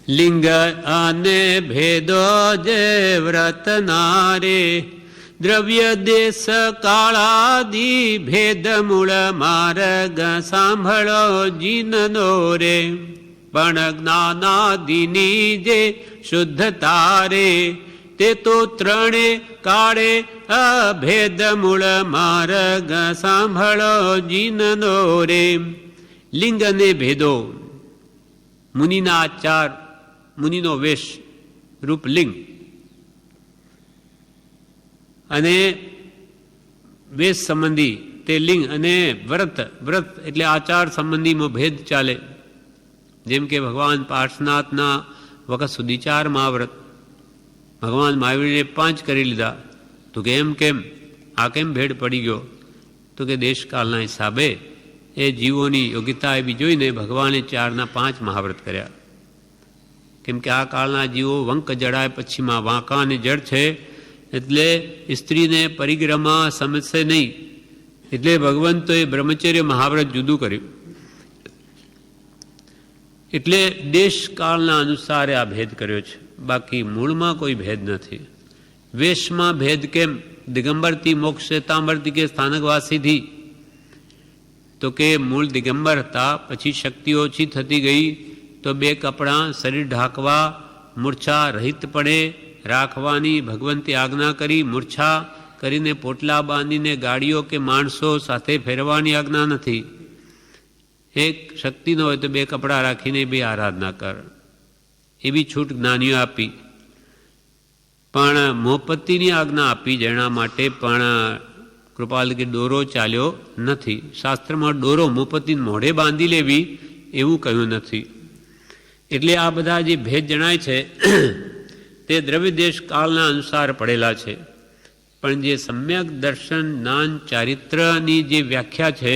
લિંગ અને ભેદો જે વ્રતનારે, દ્રવ્ય દેશ કાળાદિ ભેદ મૂળ માર્ગ સાંભળો જીનનો રે, પણ જ્ઞાનાદિની જે શુદ્ધતા રે, તે તો ત્રણે કાળે અભેદ મૂળ માર્ગ સાંભળો જીનનો રે. લિંગ અને ભેદો, મુનિના આચાર, મુનિનો વેશ રૂપ લિંગ, અને વેશ સંબંધી તે લિંગ, અને વ્રત એટલે આચાર સંબંધીમાં ભેદ ચાલે. જેમ કે ભગવાન પાર્શ્વનાથના વખત સુધી 4 મહાવ્રત, ભગવાન મહાવીરે 5 કરી લીધા. તો કે એમ કેમ, આ કેમ ભેદ પડી ગયો? તો કે દેશકાળના હિસાબે એ જીવોની યોગ્યતા એવી જોઈને ભગવાને 4ના 5 મહાવ્રત કર્યા. કેમ કે આ કાળના જીવો વંક જડાય પછીમાં વાંકા અને જડ છે, એટલે સ્ત્રીને પરિગ્રહમાં સમજશે નહીં, એટલે ભગવંતોએ બ્રહ્મચર્ય મહાવ્રત જુદું કર્યું. એટલે દેશકાળના અનુસારે આ ભેદ કર્યો છે, બાકી મૂળમાં કોઈ ભેદ નથી. વેશમાં ભેદ કેમ? દિગંબરથી મોક્ષ શ્વેતાંબરથી કે સ્થાનકવાસીથી, તો કે મૂળ દિગંબર હતા, પછી શક્તિ ઓછી થતી ગઈ તો 2 કપડાં શરીર ઢાંકવા, મૂર્છા રહિતપણે રાખવાની ભગવંતે આજ્ઞા કરી. મૂર્છા કરીને પોટલા બાંધીને ગાડીઓ કે માણસો સાથે ફેરવાની આજ્ઞા નથી. એક શક્તિ ન હોય તો 2 કપડાં રાખીને બી આરાધના કર, એવી છૂટ જ્ઞાનીઓ આપી. પણ મોહપતિની આજ્ઞા આપી જેના માટે પણ કૃપાલ કે દોરો ચાલ્યો નથી. શાસ્ત્રમાં દોરો મોહપતિને મોઢે બાંધી લેવી એવું કહ્યું નથી. એટલે આ બધા જે ભેદ જણાય છે તે દ્રવ્ય દેશ કાળના અનુસાર પડેલા છે. પણ જે સમ્યક દર્શન જ્ઞાન ચારિત્રની જે વ્યાખ્યા છે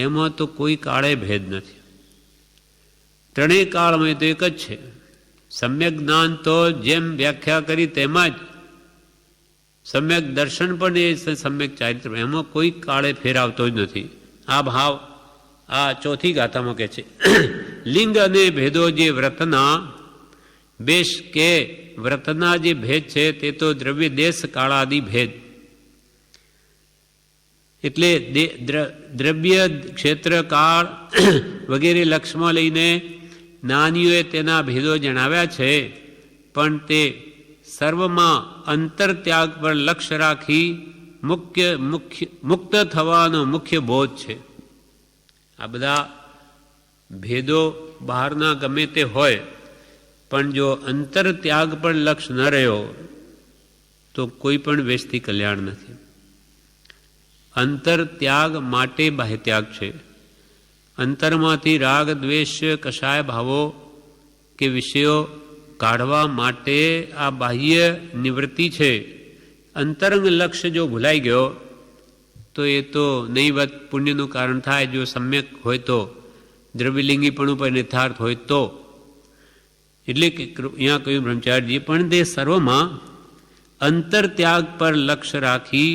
એમાં તો કોઈ કાળે ભેદ નથી. ત્રણેય કાળમાં તો એક જ છે. સમ્યક જ્ઞાન તો જેમ વ્યાખ્યા કરી તેમાં જ, સમ્યક દર્શન પણ એ સમ્યક ચારિત્ર, એમાં કોઈ કાળે ફેરાવતો જ નથી. આ ભાવ આ 4થી ગાથામાં કહે છે. લિંગ અને ભેદો જે વ્રતના બેશ કે વ્રતના જે ભેદ છે તે તો દ્રવ્ય દેશ કાળાદિ ભેદ, એટલે દ્રવ્ય ક્ષેત્ર કાળ વગેરે લક્ષમાં લઈને જ્ઞાનીઓએ તેના ભેદો જણાવ્યા છે. પણ તે સર્વમાં અંતર ત્યાગ પર લક્ષ્ય રાખી મુક્ત થવાનો મુખ્ય બોધ છે. આ બધા ભેદો બહારના ગમે તે હોય, પણ જો અંતર ત્યાગ પર લક્ષ્ય ન રહ્યો તો કોઈ પણ વેશથી કલ્યાણ નથી. અંતર ત્યાગ માટે બાહ્ય ત્યાગ છે. અંતરમાંથી રાગ દ્વેષ કશાય ભાવો કે વિષયો કાઢવા માટે આ બાહ્ય નિવૃત્તિ છે. અંતરંગ લક્ષ્ય જો ભૂલાઈ ગયો તો એ તો નહીવત પુણ્યનું કારણ થાય. જો સમ્યક હોય તો, દ્રવ્યલિંગીપણું પર નિર્ધાર્થ હોય તો. એટલે કે અહીંયા કહ્યું બ્રહ્મચારીજી, પણ તે સર્વમાં અંતર ત્યાગ પર લક્ષ્ય રાખી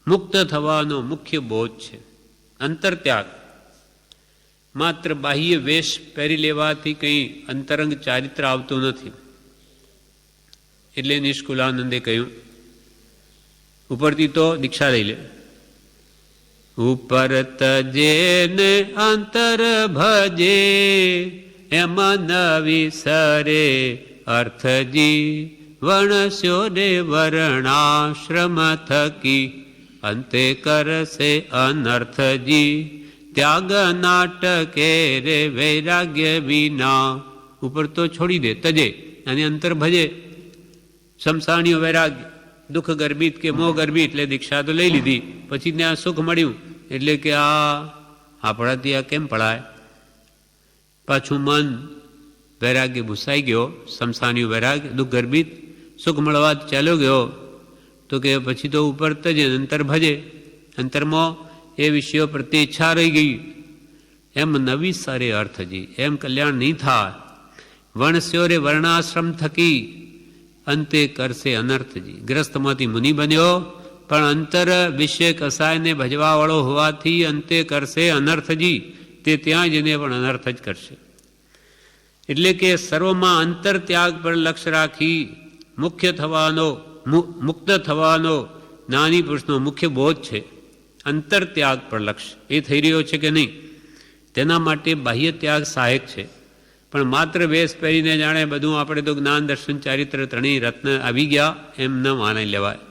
મુક્ત થવાનો મુખ્ય બોધ છે. અંતર ત્યાગ માત્ર બાહ્ય વેશ પહેરી લેવાથી કંઈ અંતરંગ ચારિત્ર આવતું નથી. એટલે નિષ્કુલાનંદે કહ્યું, ઉપરથી તો દીક્ષા લઈ લે. ઉપર તજે ને અંતર ભજે, એમ નવી સરે અર્થજી, વણસ્યો રે વર્ણાશ્રમ થકી, અંતે કરશે અનર્થજી, ત્યાગ નાટકે રે વૈરાગ્ય વિના. ઉપર તો છોડી દે, તજે, અને અંતર ભજે. શમશાણીઓ વૈરાગ્ય, દુઃખ ગર્ભિત કે મોહ ગર્ભિત, એટલે દીક્ષા તો લઈ લીધી, પછી ત્યાં સુખ મળ્યું, એટલે કે આપણાથી આ કેમ પડાય. પાછું મન વૈરાગ્ય ભૂસાઈ ગયો, શમશાનીઓ વૈરાગ્ય, દુઃખ ગર્ભિત, સુખ મળવા ચાલ્યો ગયો, તો કે પછી તો ઉપર તજે, અંતર ભજે. અંતરમાં એ વિષયો પ્રત્યે ઈચ્છા રહી ગઈ. એમ નવી સારે અર્થજી, એમ કલ્યાણ નહીં થાય. વણસ્યો રે વર્ણાશ્રમ થકી, અંતે કરશે અનર્થજી. ગ્રસ્તમાંથી મુનિ બન્યો, પણ અંતર વિષય કસાયને ભજવાવાળો હોવાથી અંતે કરશે અનર્થજી. તે ત્યાં જઈને પણ અનર્થ જ કરશે. એટલે કે સર્વમાં અંતર ત્યાગ પર લક્ષ્ય રાખી મુક્ત થવાનો જ્ઞાની પુરુષનો મુખ્ય બોધ છે. અંતર ત્યાગ પર લક્ષ્ય એ થઈ રહ્યો છે કે નહીં, તેના માટે બાહ્ય ત્યાગ સહાયક છે. પણ માત્ર વેશ પહેરીને જાણે બધું આપણે તો જ્ઞાન દર્શન ચારિત્ર ત્રણેય રત્ન આવી ગયા એમ ન માની લેવાય.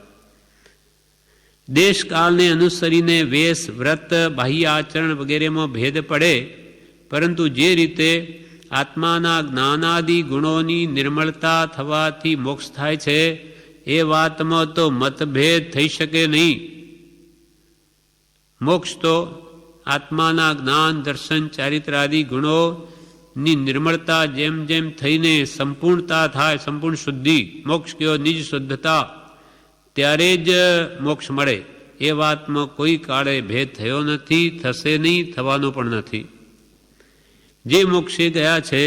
દેશકાળને અનુસરીને વેશ, વ્રત, બાહ્ય આચરણ વગેરેમાં ભેદ પડે, પરંતુ જે રીતે આત્માના જ્ઞાનાદિ ગુણોની નિર્મળતા થવાથી મોક્ષ થાય છે એ વાતમાં તો મતભેદ થઈ શકે નહીં. મોક્ષ તો આત્માના જ્ઞાન દર્શન ચારિત્ર આદિ ગુણોની નિર્મળતા જેમ જેમ થઈને સંપૂર્ણતા થાય, સંપૂર્ણ શુદ્ધિ, મોક્ષ કયો નિજ શુદ્ધતા, ત્યારે જ મોક્ષ મળે. એ વાતમાં કોઈ કાળે ભેદ થયો નથી, થશે નહીં, થવાનો પણ નથી. જે મોક્ષે ગયા છે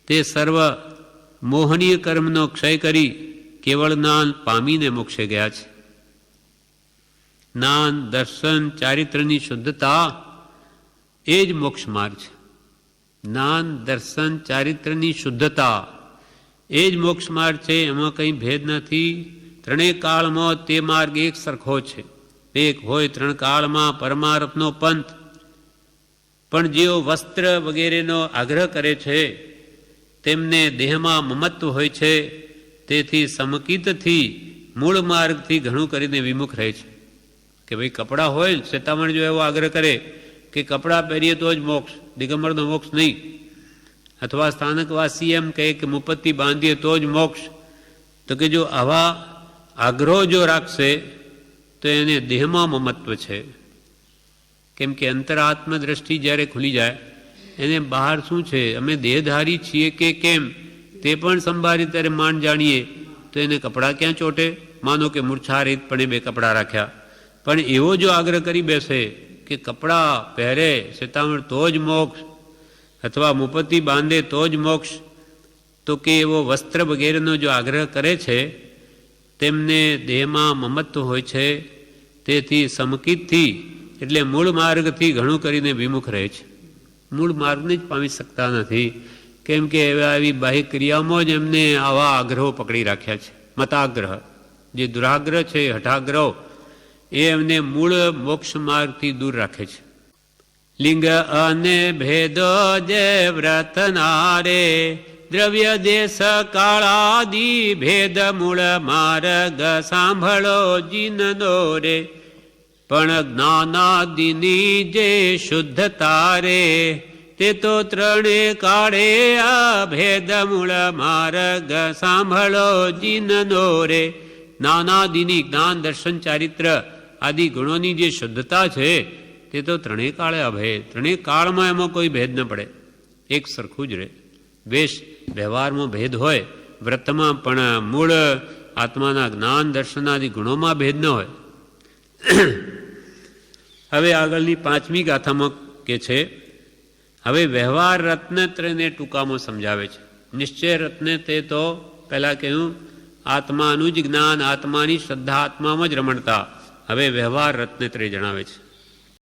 તે સર્વ મોહનીય કર્મનો ક્ષય કરી કેવળ જ્ઞાન પામીને મોક્ષે ગયા છે. જ્ઞાન દર્શન ચારિત્રની શુદ્ધતા એ જ મોક્ષ માર્ગ છે. જ્ઞાન દર્શન ચારિત્રની શુદ્ધતા એ જ મોક્ષ માર્ગ છે, એમાં કંઈ ભેદ નથી. ત્રણેય કાળમાં તે માર્ગ એક સરખો છે. એક હોય ત્રણ કાળમાં પરમાર્થનો પંથ. પણ જેઓ વસ્ત્ર વગેરેનો આગ્રહ કરે છે તેમને દેહમાં મમત્વ હોય છે, તેથી સમકિતથી મૂળ માર્ગથી ઘણું કરીને વિમુખ રહે છે. કે ભાઈ કપડાં હોય, શેતામણ જો એવો આગ્રહ કરે કે કપડાં પહેરીએ તો જ મોક્ષ, દિગંબરનો મોક્ષ નહીં, અથવા સ્થાનકવાસી એમ કહે કે મુપત્તિ બાંધીએ તો જ મોક્ષ, તો કે જો આવા આગ્રહો જો રાખશે તો એને દેહમાં મમત્વ છે. કેમ કે અંતરાત્મ દ્રષ્ટિ જ્યારે ખુલી જાય એને બહાર શું છે, અમે દેહધારી છીએ કે કેમ તે પણ સંભાળી ત્યારે માંડ જાણીએ તો એને કપડાં ક્યાં ચોટે. માનો કે મૂર્છારહિતપણે બે કપડાં રાખ્યા, પણ એવો જો આગ્રહ કરી બેસે કે કપડાં પહેરે શેતામણ તો જ મોક્ષ, અથવા મુપત્તિ બાંધે તો જ મોક્ષ, તો કે એવો વસ્ત્ર વગેરેનો જો આગ્રહ કરે છે તેમને દેહમાં મમત્વ હોય છે, તેથી સમકિતથી એટલે મૂળ માર્ગથી ઘણું કરીને વિમુખ રહે છે. મૂળ માર્ગને જ પામી શકતા નથી, કેમ કે આવી બાહ્ય ક્રિયામાં જ એમને આવા આગ્રહો પકડી રાખ્યા છે. મતાગ્રહ, જે દુરાગ્રહ છે, હઠાગ્રહ, એ એમને મૂળ મોક્ષ માર્ગથી દૂર રાખે છે. લિંગ અને ભેદો જે વ્રતનારે, દ્રવ્ય દેશ કાળાદિ ભેદ મૂળ માર્ગ સાંભળો જીનનો રે, પણ જ્ઞાનાદિની જે શુદ્ધતા રે, તે તો ત્રણે કાળે અભેદ મૂળ માર્ગ સાંભળો જીનનો રે. જ્ઞાનાદિની જ્ઞાન દર્શન ચારિત્ર આદિ ગુણોની જે શુદ્ધતા છે તે તો ત્રણેય કાળે અભેદ, ત્રણેય કાળમાં એમાં કોઈ ભેદ ન પડે, એક સરખું જ રહે. વેશ વ્યવહારમાં ભેદ હોય, વ્રતમાં પણ મૂળ આત્માના જ્ઞાન દર્શનાદિ ગુણોમાં ભેદ ન હોય. હવે આગળની પાંચમી ગાથામાં કે છે, હવે વ્યવહાર રત્નત્રયને ટૂંકામાં સમજાવે છે. નિશ્ચય રત્ન તે તો પહેલાં કહ્યું આત્માનું જ જ્ઞાન, આત્માની શ્રદ્ધા, આત્મામાં જ રમણતા. હવે વ્યવહાર રત્નત્રય જણાવે છે.